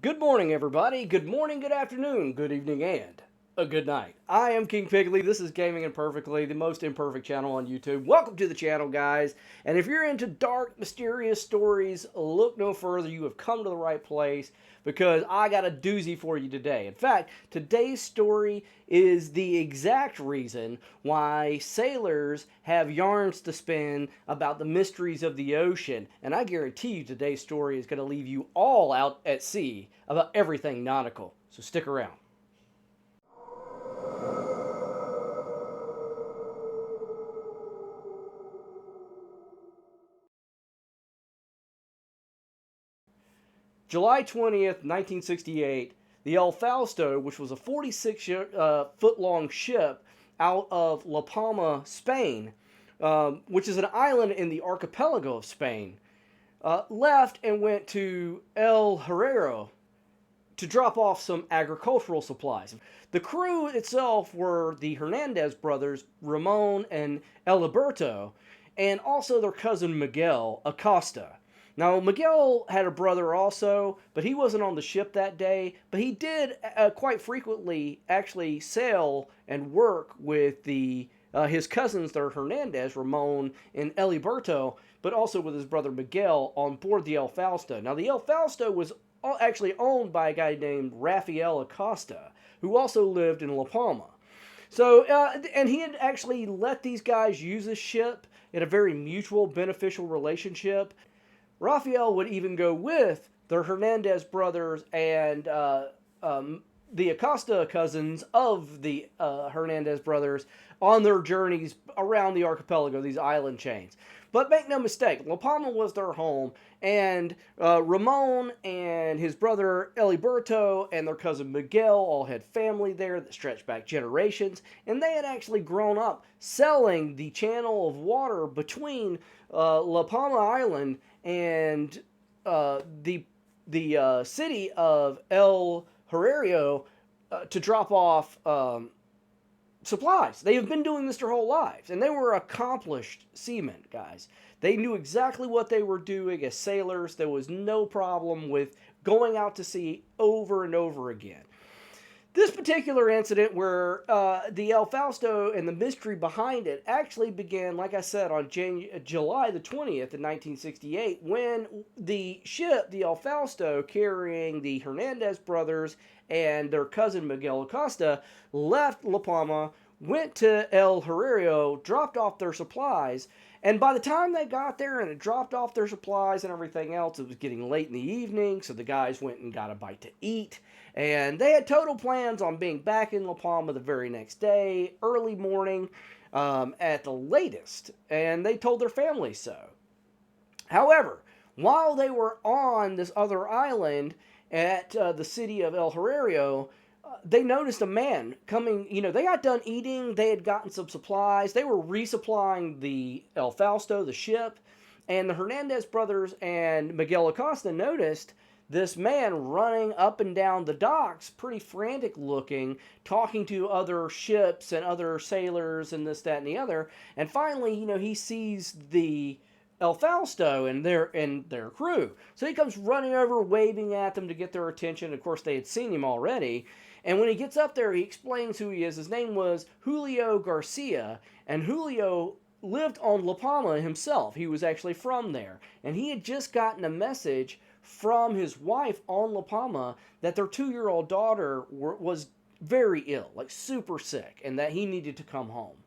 Good morning, everybody. Good morning, good afternoon, good evening, and a good night. I am King Pigley. This is Gaming Imperfectly, the most imperfect channel on YouTube. Welcome to the channel, guys. And if you're into dark, mysterious stories, look no further. You have come to the right place because I got a doozy for you today. In fact, today's story is the exact reason why sailors have yarns to spin about the mysteries of the ocean. And I guarantee you today's story is going to leave you all out at sea about everything nautical. So stick around. July 20th, 1968, the El Fausto, which was a 46-foot long ship out of La Palma, Spain, which is an island in the archipelago of Spain, left and went to El Herrero to drop off some agricultural supplies. The crew itself were the Hernandez brothers, Ramon and Eliberto, and also their cousin Miguel Acosta. Now, Miguel had a brother also, but he wasn't on the ship that day. But he did quite frequently actually sail and work with his cousins, the Hernandez, Ramon and Eliberto, but also with his brother Miguel on board the El Fausto. Now, the El Fausto was actually owned by a guy named Rafael Acosta, who also lived in La Palma. So, and he had actually let these guys use the ship in a very mutual, beneficial relationship. Rafael would even go with the Hernandez brothers and the Acosta cousins of the Hernandez brothers on their journeys around the archipelago, these island chains. But make no mistake, La Palma was their home, and Ramon and his brother Eliberto and their cousin Miguel all had family there that stretched back generations, and they had actually grown up selling the channel of water between La Palma Island and the city of El Herrero to drop off supplies. They have been doing this their whole lives, and they were accomplished seamen, guys. They knew exactly what they were doing as sailors. There was no problem with going out to sea over and over again. This particular incident where the El Fausto and the mystery behind it actually began, like I said, on July the 20th in 1968, when the ship, the El Fausto, carrying the Hernandez brothers and their cousin Miguel Acosta, left La Palma, went to El Herrero, dropped off their supplies, and by the time they got there and had dropped off their supplies and everything else, it was getting late in the evening, so the guys went and got a bite to eat. And they had total plans on being back in La Palma the very next day, early morning at the latest. And they told their families so. However, while they were on this other island at the city of El Herrero, they noticed a man coming. They got done eating. They had gotten some supplies. They were resupplying the El Fausto, the ship. And the Hernandez brothers and Miguel Acosta noticed this man running up and down the docks, pretty frantic looking, talking to other ships and other sailors and this, that, and the other. And finally, he sees the El Fausto and their crew. So he comes running over, waving at them to get their attention. Of course, they had seen him already. And when he gets up there, he explains who he is. His name was Julio Garcia, and Julio lived on La Palma himself. He was actually from there. And he had just gotten a message from his wife on La Palma that their 2-year-old daughter was very ill, like super sick, and that he needed to come home.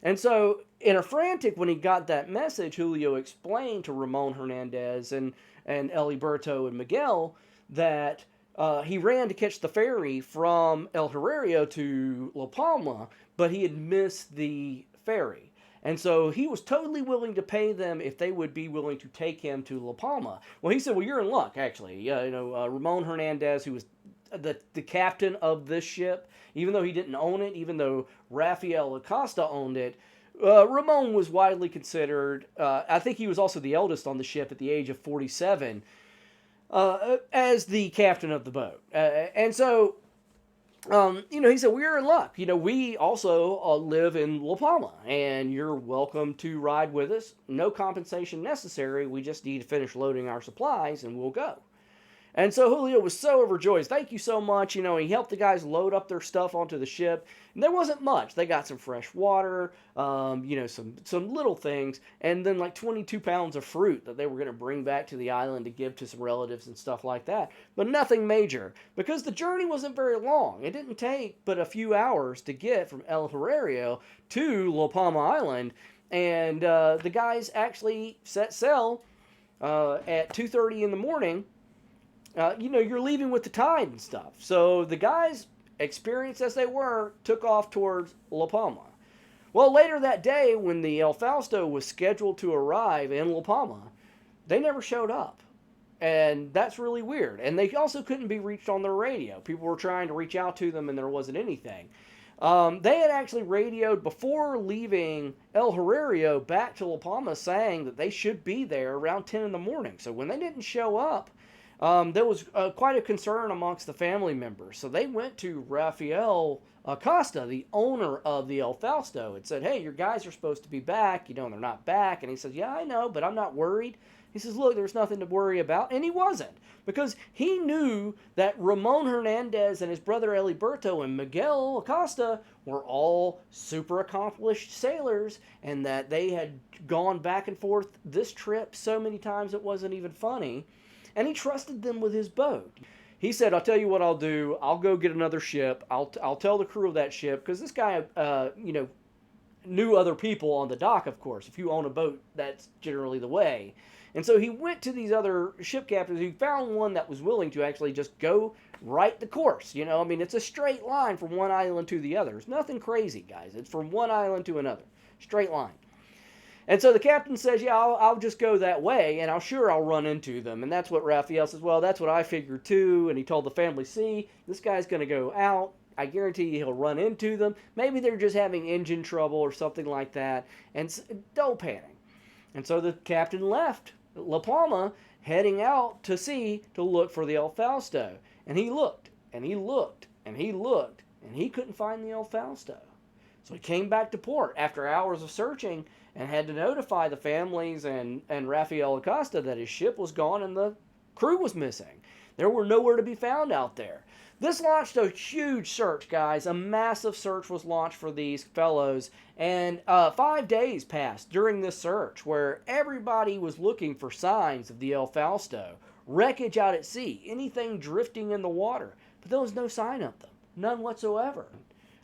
And so, in a frantic, when he got that message, Julio explained to Ramon Hernandez and Eliberto and Miguel that he ran to catch the ferry from El Herrero to La Palma, but he had missed the ferry. And so he was totally willing to pay them if they would be willing to take him to La Palma. Well, he said, well, you're in luck, actually. Ramon Hernandez, who was the captain of this ship, even though he didn't own it, even though Rafael Acosta owned it, Ramon was widely considered, I think he was also the eldest on the ship at the age of 47, as the captain of the boat. And so he said, we're in luck. We also live in La Palma, and you're welcome to ride with us. No compensation necessary. We just need to finish loading our supplies, and we'll go. And so Julio was so overjoyed. Thank you so much. He helped the guys load up their stuff onto the ship. And there wasn't much. They got some fresh water, some little things, and then like 22 pounds of fruit that they were going to bring back to the island to give to some relatives and stuff like that. But nothing major, because the journey wasn't very long. It didn't take but a few hours to get from El Herrero to La Palma Island. And the guys actually set sail at 2:30 in the morning. You're leaving with the tide and stuff. So the guys, experienced as they were, took off towards La Palma. Well, later that day, when the El Fausto was scheduled to arrive in La Palma, they never showed up. And that's really weird. And they also couldn't be reached on their radio. People were trying to reach out to them, and there wasn't anything. They had actually radioed before leaving El Herrero back to La Palma, saying that they should be there around 10 in the morning. So when they didn't show up, there was quite a concern amongst the family members. So they went to Rafael Acosta, the owner of the El Fausto, and said, hey, your guys are supposed to be back. They're not back. And he says, yeah, I know, but I'm not worried. He says, look, there's nothing to worry about. And he wasn't, because he knew that Ramon Hernandez and his brother Eliberto and Miguel Acosta were all super accomplished sailors, and that they had gone back and forth this trip so many times it wasn't even funny. And he trusted them with his boat. He said, I'll tell you what I'll do. I'll go get another ship. I'll tell the crew of that ship, because this guy, knew other people on the dock, of course. If you own a boat, that's generally the way. And so he went to these other ship captains. He found one that was willing to actually just go right the course. It's a straight line from one island to the other. It's nothing crazy, guys. It's from one island to another. Straight line. And so the captain says, yeah, I'll just go that way, and I'll run into them. And that's what Raphael says, well, that's what I figured too. And he told the family, see, this guy's going to go out. I guarantee you he'll run into them. Maybe they're just having engine trouble or something like that. And don't panic. And so the captain left La Palma, heading out to sea to look for the El Fausto. And he looked, and he looked, and he looked, and he couldn't find the El Fausto. So he came back to port after hours of searching, and had to notify the families and Rafael Acosta that his ship was gone and the crew was missing. They were nowhere to be found out there. This launched a huge search, guys. A massive search was launched for these fellows, and 5 days passed during this search where everybody was looking for signs of the El Fausto, wreckage out at sea, anything drifting in the water, but there was no sign of them, none whatsoever.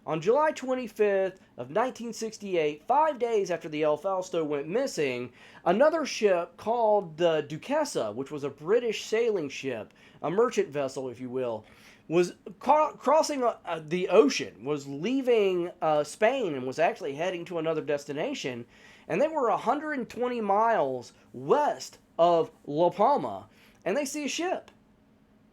On July 25th of 1968, 5 days after the El Fausto went missing, another ship called the Duquesa, which was a British sailing ship, a merchant vessel, if you will, was crossing the ocean, was leaving Spain and was actually heading to another destination. And they were 120 miles west of La Palma, and they see a ship.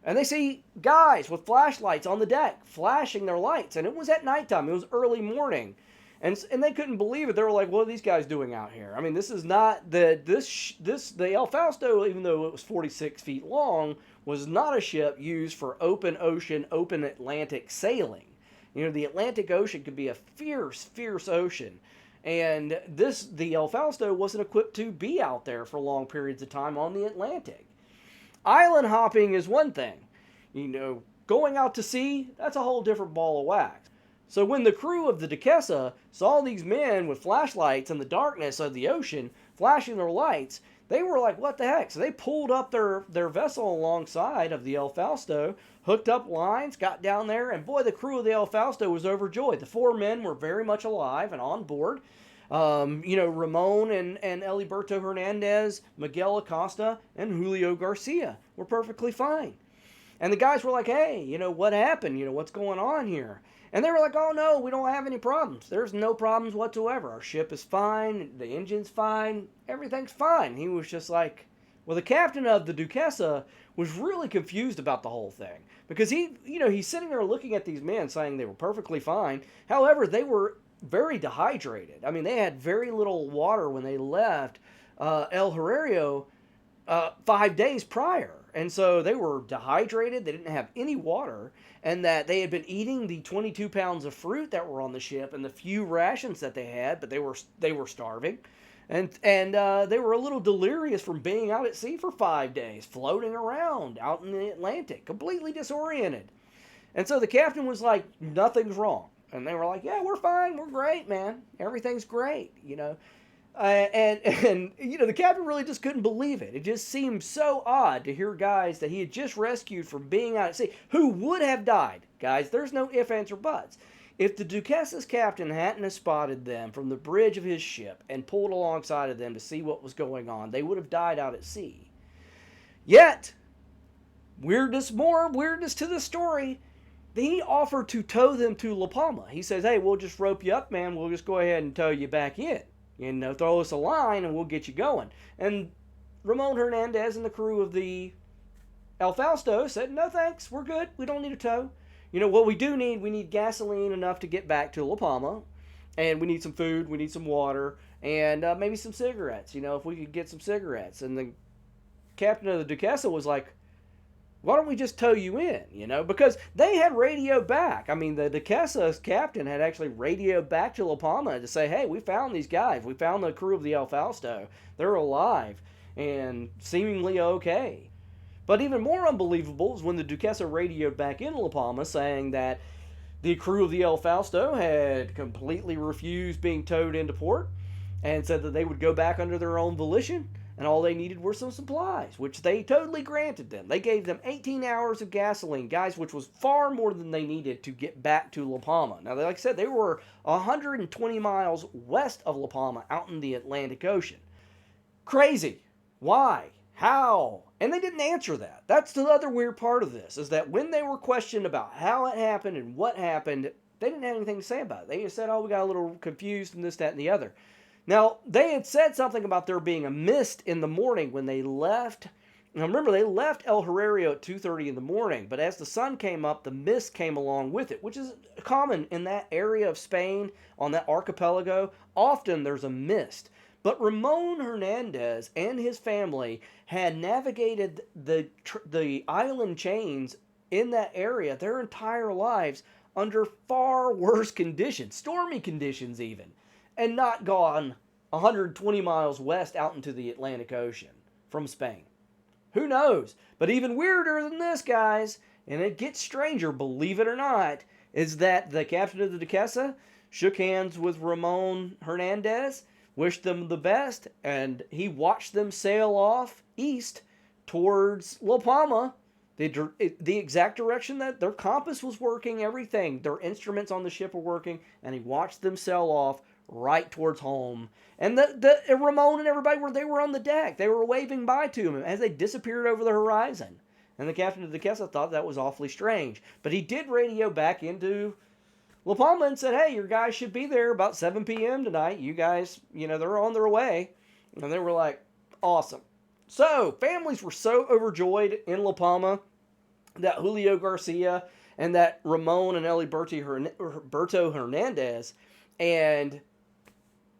And they see guys with flashlights on the deck, flashing their lights. And it was at nighttime. It was early morning. And they couldn't believe it. They were like, what are these guys doing out here? I mean, this is not the El Fausto, even though it was 46 feet long, was not a ship used for open ocean, open Atlantic sailing. The Atlantic Ocean could be a fierce, fierce ocean. And the El Fausto wasn't equipped to be out there for long periods of time on the Atlantic. Island hopping is one thing. Going out to sea, that's a whole different ball of wax. So when the crew of the Duquesa saw these men with flashlights in the darkness of the ocean flashing their lights, they were like, what the heck? So they pulled up their vessel alongside of the El Fausto, hooked up lines, got down there, and boy, the crew of the El Fausto was overjoyed. The 4 men were very much alive and on board. Ramon and Eliberto Hernandez, Miguel Acosta, and Julio Garcia were perfectly fine. And the guys were like, hey, what happened? What's going on here? And they were like, oh, no, we don't have any problems. There's no problems whatsoever. Our ship is fine. The engine's fine. Everything's fine. He was just like, well, the captain of the Duquesa was really confused about the whole thing. Because he's sitting there looking at these men saying they were perfectly fine. However, they were very dehydrated. I mean, they had very little water when they left El Herrero 5 days prior. And so they were dehydrated. They didn't have any water. And that they had been eating the 22 pounds of fruit that were on the ship and the few rations that they had, but they were starving. And they were a little delirious from being out at sea for 5 days, floating around out in the Atlantic, completely disoriented. And so the captain was like, nothing's wrong. And they were like, yeah, we're fine. We're great, man. Everything's great, you know. And you know, the captain really just couldn't believe it. It just seemed so odd to hear guys that he had just rescued from being out at sea who would have died. Guys, there's no ifs, ands, or buts. If the Duquessa's captain hadn't have spotted them from the bridge of his ship and pulled alongside of them to see what was going on, they would have died out at sea. Yet, more weirdness to the story, he offered to tow them to La Palma. He says, hey, we'll just rope you up, man. We'll just go ahead and tow you back in. You know, throw us a line and we'll get you going. And Ramon Hernandez and the crew of the El Fausto said, no thanks, we're good. We don't need a tow. You know, what we need gasoline enough to get back to La Palma. And we need some food, we need some water, and maybe some cigarettes. You know, if we could get some cigarettes. And the captain of the Duquesa was like, why don't we just tow you in, you know? Because they had radioed back. I mean, the Duquesa's captain had actually radioed back to La Palma to say, hey, we found these guys. We found the crew of the El Fausto. They're alive and seemingly okay. But even more unbelievable is when the Duquesa radioed back in La Palma saying that the crew of the El Fausto had completely refused being towed into port and said that they would go back under their own volition. And all they needed were some supplies, which they totally granted them. They gave them 18 hours of gasoline, guys, which was far more than they needed to get back to La Palma. Now, like I said, they were 120 miles west of La Palma out in the Atlantic Ocean. Crazy. Why? How? And they didn't answer that. That's the other weird part of this, is that when they were questioned about how it happened and what happened, they didn't have anything to say about it. They just said, oh, we got a little confused and this, that, and the other. Now, they had said something about there being a mist in the morning when they left. Now, remember, they left El Herrero at 2:30 in the morning, but as the sun came up, the mist came along with it, which is common in that area of Spain, on that archipelago. Often there's a mist. But Ramon Hernandez and his family had navigated the island chains in that area their entire lives under far worse conditions, stormy conditions even, and not gone 120 miles west out into the Atlantic Ocean from Spain. Who knows? But even weirder than this, guys, and it gets stranger, believe it or not, is that the captain of the Duquesa shook hands with Ramon Hernandez, wished them the best, and he watched them sail off east towards La Palma, the exact direction that their compass was working, everything. Their instruments on the ship were working, and he watched them sail off right towards home. And Ramon and everybody were on the deck. They were waving bye to him as they disappeared over the horizon. And the captain of the Duquesa thought that was awfully strange. But he did radio back into La Palma and said, hey, your guys should be there about 7 p.m. tonight. You guys, you know, they're on their way. And they were like, awesome. So, families were so overjoyed in La Palma that Julio Garcia and that Ramon and Berto Hernandez and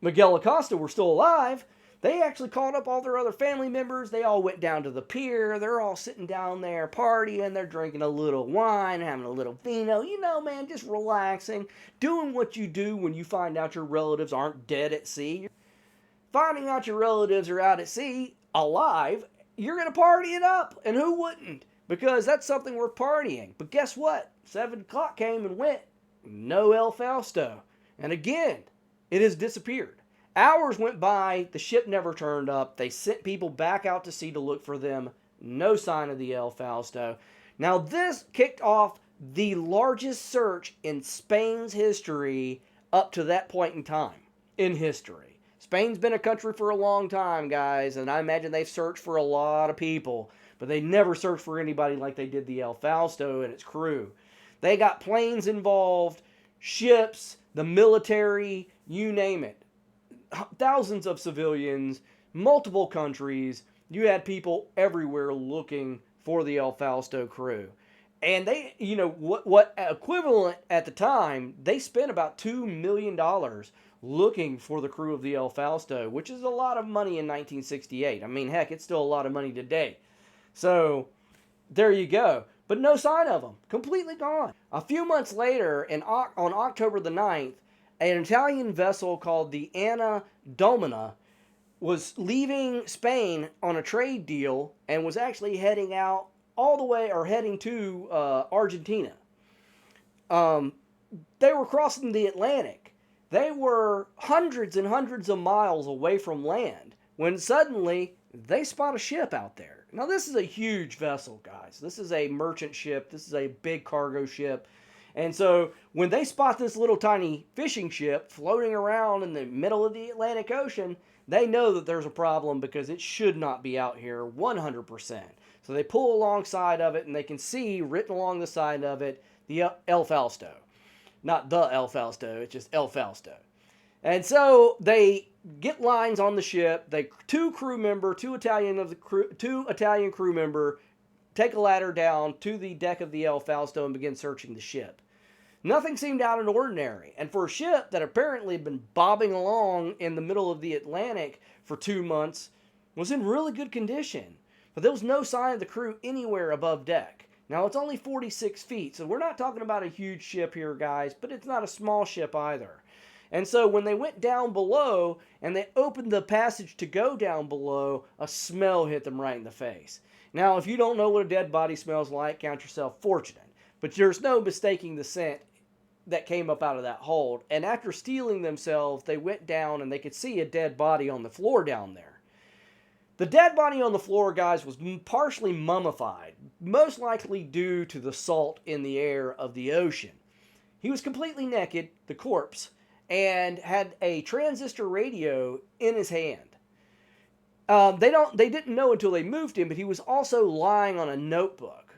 Miguel Acosta were still alive. They actually called up all their other family members. They all went down to the pier. They're all sitting down there partying. They're drinking a little wine, having a little vino. You know, man, just relaxing. Doing what you do when you find out your relatives aren't dead at sea. Finding out your relatives are out at sea, alive, you're going to party it up. And who wouldn't? Because that's something worth partying. But guess what? 7 o'clock came and went. No El Fausto. And again, it has disappeared. Hours went by, the ship never turned up. They sent people back out to sea to look for them. No sign of the El Fausto. Now this kicked off the largest search in Spain's history up to that point in time in history. Spain's been a country for a long time, guys, and I imagine they've searched for a lot of people, but they never searched for anybody like they did the El Fausto and its crew. They got planes involved, ships, the military, you name it. Thousands of civilians, multiple countries. You had people everywhere looking for the El Fausto crew. And they, you know, what equivalent at the time, they spent about $2 million looking for the crew of the El Fausto, which is a lot of money in 1968. I mean, heck, it's still a lot of money today. So, there you go. But no sign of them. Completely gone. A few months later, on October the 9th, an Italian vessel called the Anna Domina was leaving Spain on a trade deal and was actually heading out all the way or heading to Argentina. Um, they were crossing the Atlantic. They were hundreds and hundreds of miles away from land when suddenly they spot a ship out there. Now, this is a huge vessel, guys. This is a merchant ship. This is a big cargo ship. And so when they spot this little tiny fishing ship floating around in the middle of the Atlantic Ocean, they know that there's a problem because it should not be out here 100%. So they pull alongside of it and they can see written along the side of it the El Fausto. Not the El Fausto, it's just El Fausto. And so they get lines on the ship. Two Italian crew member take a ladder down to the deck of the El Fausto and begin searching the ship. Nothing seemed out of the ordinary. And for a ship that apparently had been bobbing along in the middle of the Atlantic for 2 months, was in really good condition. But there was no sign of the crew anywhere above deck. Now, it's only 46 feet, so we're not talking about a huge ship here, guys, but it's not a small ship either. And so when they went down below and they opened the passage to go down below, a smell hit them right in the face. Now, if you don't know what a dead body smells like, count yourself fortunate. But there's no mistaking the scent that came up out of that hold. And after steeling themselves, they went down and they could see a dead body on the floor down there. The dead body on the floor, guys, was partially mummified, most likely due to the salt in the air of the ocean. He was completely naked, the corpse, and had a transistor radio in his hand. They didn't know until they moved him, but he was also lying on a notebook.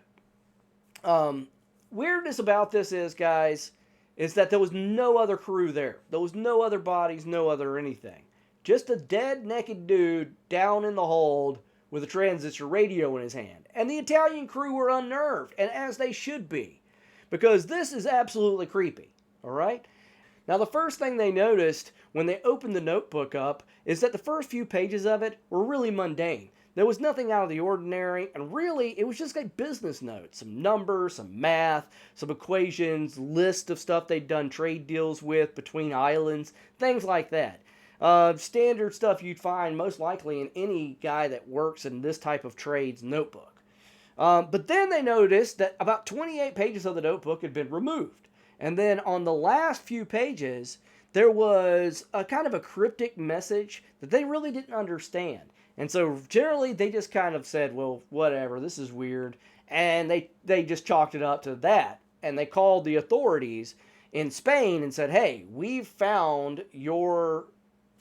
Weirdness about this is, guys, is that there was no other crew there. There was no other bodies, no other anything. Just a dead, naked dude down in the hold with a transistor radio in his hand. And the Italian crew were unnerved, and as they should be, because this is absolutely creepy, all right? Now, the first thing they noticed when they opened the notebook up is that the first few pages of it were really mundane. There was nothing out of the ordinary, and really, it was just like business notes, some numbers, some math, some equations, list of stuff they'd done trade deals with between islands, things like that. Standard stuff you'd find most likely in any guy that works in this type of trades notebook. But then they noticed that about 28 pages of the notebook had been removed. And then on the last few pages, there was a kind of a cryptic message that they really didn't understand. And so generally they just kind of said, well, whatever, this is weird. And they just chalked it up to that. And they called the authorities in Spain and said, hey, we've found your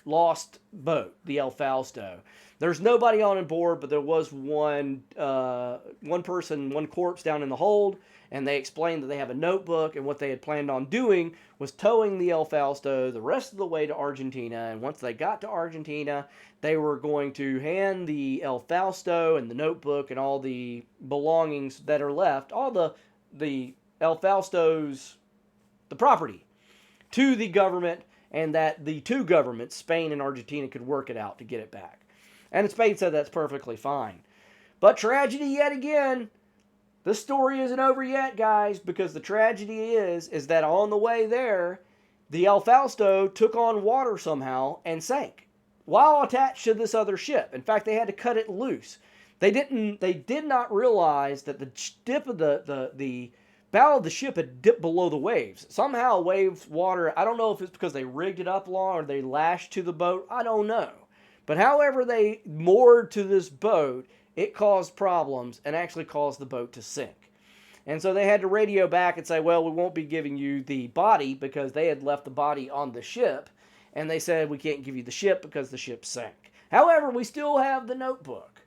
lost boat, the El Fausto. There's nobody on board, but there was one person, one corpse down in the hold, and they explained that they have a notebook, and what they had planned on doing was towing the El Fausto the rest of the way to Argentina, and once they got to Argentina, they were going to hand the El Fausto and the notebook and all the belongings that are left, all the El Fausto's, the property, to the government, and that the two governments, Spain and Argentina, could work it out to get it back. And Spain said that's perfectly fine. But tragedy yet again. This story isn't over yet, guys, because the tragedy is that on the way there, the El Fausto took on water somehow and sank while attached to this other ship. In fact, they had to cut it loose. They did not realize that the dip of the bow of the ship had dipped below the waves. Somehow waves, water, I don't know if it's because they rigged it up long or they lashed to the boat. I don't know. But however they moored to this boat, it caused problems and actually caused the boat to sink. And so they had to radio back and say, well, we won't be giving you the body because they had left the body on the ship. And they said, we can't give you the ship because the ship sank. However, we still have the notebook.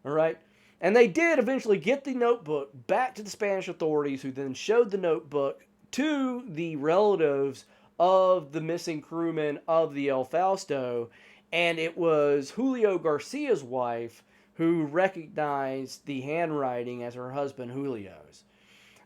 All right? And they did eventually get the notebook back to the Spanish authorities, who then showed the notebook to the relatives of the missing crewmen of the El Fausto. And it was Julio Garcia's wife who recognized the handwriting as her husband Julio's,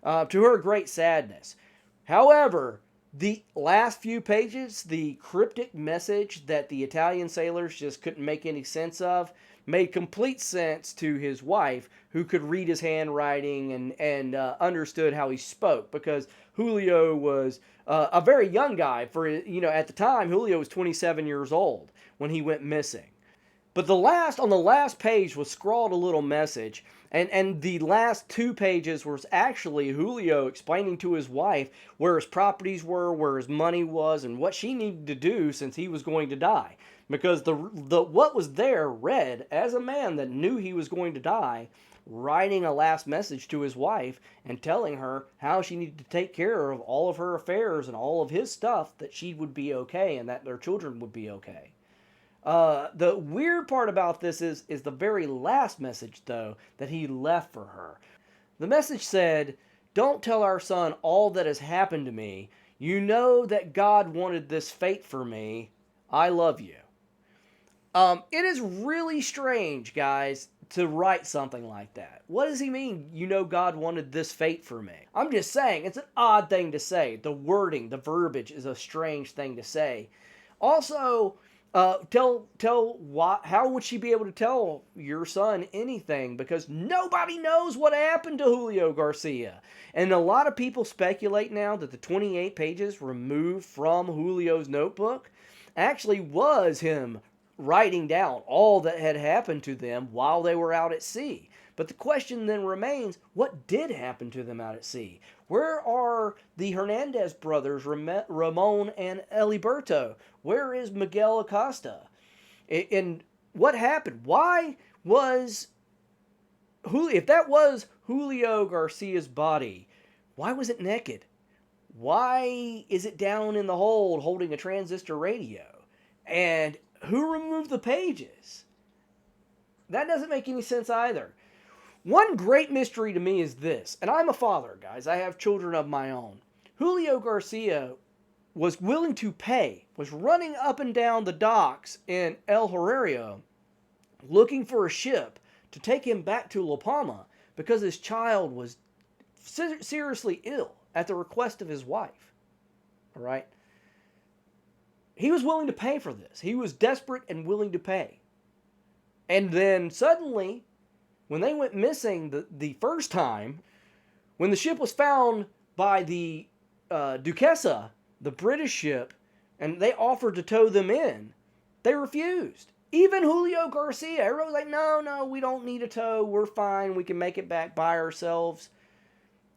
to her great sadness. However, the last few pages, the cryptic message that the Italian sailors just couldn't make any sense of, made complete sense to his wife, who could read his handwriting and understood how he spoke, because Julio was a very young guy. At the time, Julio was 27 years old when he went missing. But on the last page was scrawled a little message, and the last 2 pages was actually Julio explaining to his wife where his properties were, where his money was, and what she needed to do since he was going to die. Because the what was there read as a man that knew he was going to die, writing a last message to his wife and telling her how she needed to take care of all of her affairs and all of his stuff, that she would be okay and that their children would be okay. The weird part about this is the very last message, though, that he left for her. The message said, "Don't tell our son all that has happened to me. You know that God wanted this fate for me. I love you." It is really strange, guys, to write something like that. What does he mean, you know God wanted this fate for me? I'm just saying, it's an odd thing to say. The wording, the verbiage is a strange thing to say. Also, how would she be able to tell your son anything? Because nobody knows what happened to Julio Garcia. And a lot of people speculate now that the 28 pages removed from Julio's notebook actually was him writing down all that had happened to them while they were out at sea. But the question then remains, what did happen to them out at sea? Where are the Hernandez brothers, Ramon and Eliberto? Where is Miguel Acosta? And what happened? Why was Julio, if that was Julio Garcia's body, why was it naked? Why is it down in the hold holding a transistor radio? And who removed the pages? That doesn't make any sense either. One great mystery to me is this, and I'm a father, guys. I have children of my own. Julio Garcia was willing to pay, was running up and down the docks in El Herrero looking for a ship to take him back to La Palma because his child was seriously ill at the request of his wife. All right? He was willing to pay for this. He was desperate and willing to pay. And then suddenly, when they went missing the first time, when the ship was found by the Duquesa, the British ship, and they offered to tow them in, they refused. Even Julio Garcia, everyone was like, no, we don't need a tow. We're fine. We can make it back by ourselves.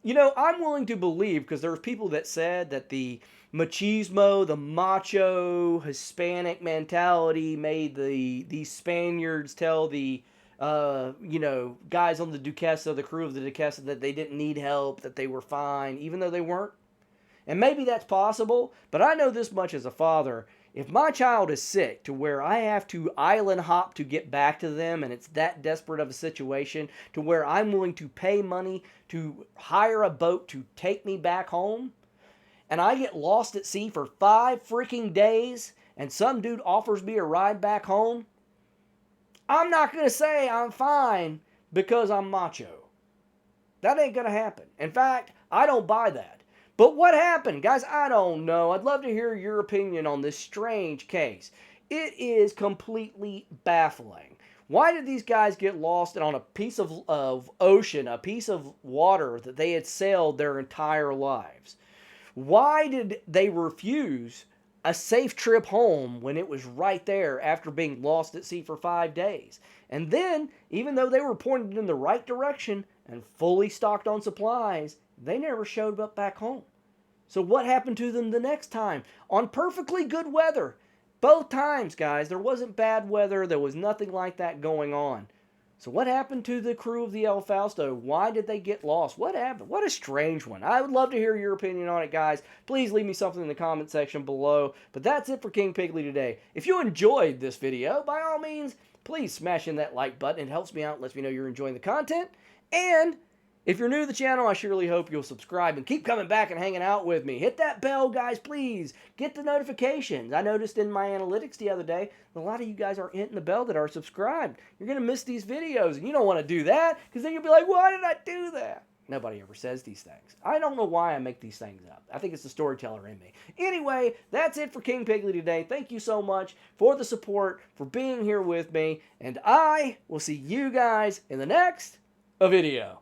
You know, I'm willing to believe, because there's people that said that the machismo, the macho Hispanic mentality made these Spaniards tell the guys on the Duquesa, the crew of the Duquesa, that they didn't need help, that they were fine, even though they weren't. And maybe that's possible, but I know this much as a father. If my child is sick to where I have to island hop to get back to them, and it's that desperate of a situation to where I'm willing to pay money to hire a boat to take me back home, and I get lost at sea for 5 freaking days, and some dude offers me a ride back home, I'm not going to say I'm fine because I'm macho. That ain't going to happen. In fact, I don't buy that. But what happened? Guys, I don't know. I'd love to hear your opinion on this strange case. It is completely baffling. Why did these guys get lost on a piece of ocean, a piece of water that they had sailed their entire lives? Why did they refuse a safe trip home when it was right there after being lost at sea for 5 days? And then, even though they were pointed in the right direction and fully stocked on supplies, they never showed up back home. So what happened to them the next time? On perfectly good weather. Both times, guys, there wasn't bad weather. There was nothing like that going on. So what happened to the crew of the El Fausto? Why did they get lost? What happened? What a strange one. I would love to hear your opinion on it, guys. Please leave me something in the comment section below. But that's it for King Piggly today. If you enjoyed this video, by all means, please smash in that like button. It helps me out, lets me know you're enjoying the content. And if you're new to the channel, I surely hope you'll subscribe and keep coming back and hanging out with me. Hit that bell, guys, please. Get the notifications. I noticed in my analytics the other day, a lot of you guys aren't hitting the bell that are subscribed. You're going to miss these videos, and you don't want to do that, because then you'll be like, why did I do that? Nobody ever says these things. I don't know why I make these things up. I think it's the storyteller in me. Anyway, that's it for King Piggly today. Thank you so much for the support, for being here with me, and I will see you guys in the next video.